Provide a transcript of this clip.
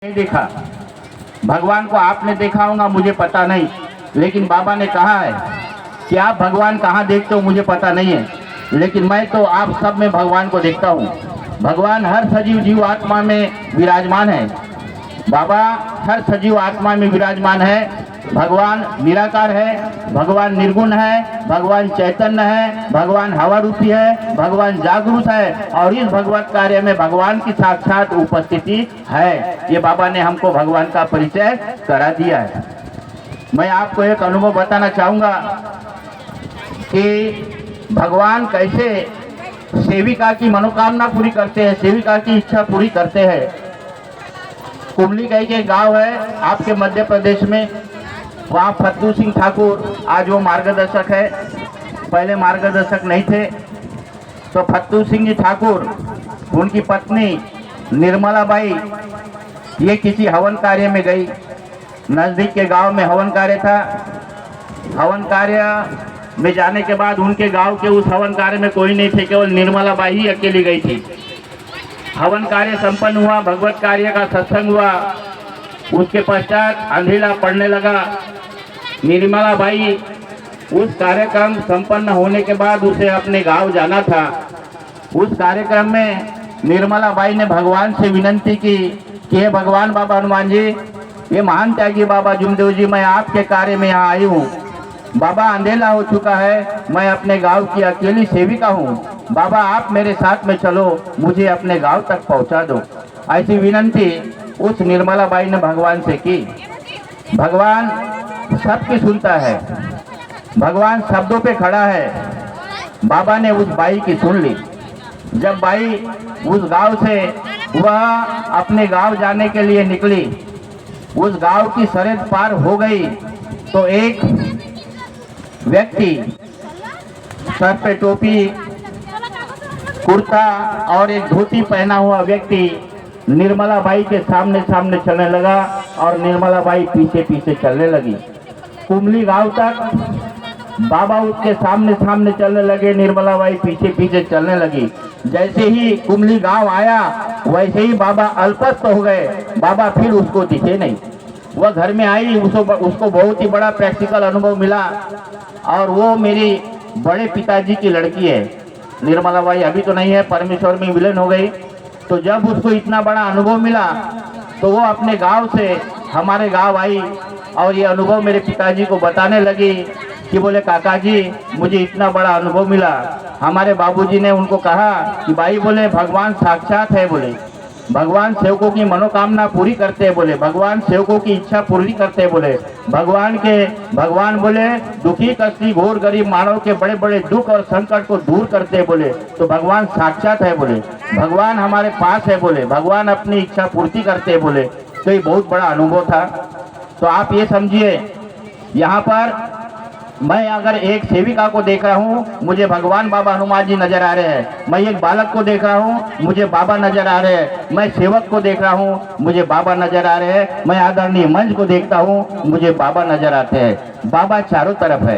नहीं देखा। भगवान को आपने देखा होगा मुझे पता नहीं, लेकिन बाबा ने कहा है कि आप भगवान कहाँ देखते हो मुझे पता नहीं है, लेकिन मैं तो आप सब में भगवान को देखता हूँ। भगवान हर सजीव जीव आत्मा में विराजमान है। बाबा हर सजीव आत्मा में विराजमान है। भगवान निराकार है, भगवान निर्गुण है, भगवान चैतन्य है, भगवान हवा रूपी है, भगवान जागरूक है और इस भगवत कार्य में भगवान की साक्षात उपस्थिति है। ये बाबा ने हमको भगवान का परिचय करा दिया है। मैं आपको एक अनुभव बताना चाहूँगा कि भगवान कैसे सेविका की मनोकामना पूरी करते हैं, सेविका की इच्छा पूरी करते हैं। कुमली कहीं के गांव है आपके मध्य प्रदेश में, वहाँ फत्तू सिंह ठाकुर आज वो मार्गदर्शक है, पहले मार्गदर्शक नहीं थे। तो फत्तू सिंह ठाकुर, उनकी पत्नी निर्मला बाई, ये किसी हवन कार्य में गई। नज़दीक के गांव में हवन कार्य था। हवन कार्य में जाने के बाद उनके गांव के उस हवन कार्य में कोई नहीं थे, केवल निर्मला बाई ही अकेली गई थी। हवन कार्य संपन्न हुआ, भगवत कार्य का सत्संग हुआ। उसके पश्चात अंधेरा पड़ने लगा। निर्मला बाई उस कार्यक्रम संपन्न होने के बाद उसे अपने गांव जाना था। उस कार्यक्रम में निर्मला बाई ने भगवान से विनती की कि हे भगवान बाबा हनुमान जी, ये महान त्यागी बाबा जुमदेव जी, मैं आपके कार्य में यहाँ आई हूँ। बाबा अंधेरा हो चुका है, मैं अपने गांव की अकेली सेविका हूँ। बाबा आप मेरे साथ में चलो, मुझे अपने गांव तक पहुँचा दो। ऐसी विनती उस निर्मला बाई ने भगवान से की। भगवान सबकी सुनता है, भगवान शब्दों पे खड़ा है। बाबा ने उस बाई की सुन ली। जब बाई उस गांव से वह अपने गांव जाने के लिए निकली, उस गांव की सरहद पार हो गई तो एक व्यक्ति सर पे टोपी, कुर्ता और एक धोती पहना हुआ व्यक्ति निर्मला बाई के सामने सामने चलने लगा और निर्मला बाई पीछे पीछे चलने लगी। कुमली गांव तक बाबा उसके सामने सामने चलने लगे, निर्मला बाई पीछे पीछे चलने लगी। जैसे ही कुमली गांव आया वैसे ही बाबा अल्पस्त हो गए। बाबा फिर उसको दिखे नहीं। वह घर में आई, उसको बहुत ही बड़ा प्रैक्टिकल अनुभव मिला और वो मेरी बड़े पिताजी की लड़की है। निर्मला बाई अभी तो नहीं है, परमेश्वर में विलीन हो गई। तो जब उसको इतना बड़ा अनुभव मिला तो वो अपने गांव से हमारे गांव आई और ये अनुभव मेरे पिताजी को बताने लगी कि बोले काका जी, मुझे इतना बड़ा अनुभव मिला। हमारे बाबूजी ने उनको कहा कि भाई बोले भगवान साक्षात है, बोले भगवान सेवकों की मनोकामना पूरी करते हैं, बोले भगवान सेवकों की इच्छा पूरी करते हैं, बोले भगवान बोले दुखी कष्टी घोर गरीब मानव के बड़े बड़े दुख और संकट को दूर करते हैं, बोले तो भगवान साक्षात है, बोले भगवान हमारे पास है, बोले भगवान अपनी इच्छा पूर्ति करते हैं, बोले। तो ये बहुत बड़ा अनुभव था। तो आप ये समझिए, यहाँ पर मैं अगर एक सेविका को देख रहा हूँ, मुझे भगवान बाबा हनुमान जी नजर आ रहे हैं। मैं एक बालक को देख रहा हूँ, मुझे बाबा नजर आ रहे हैं। मैं सेवक को देख रहा हूँ, मुझे बाबा नजर आ रहे हैं। मैं आदरणीय मंच को देखता हूँ, मुझे बाबा नजर आते हैं। बाबा चारों तरफ है।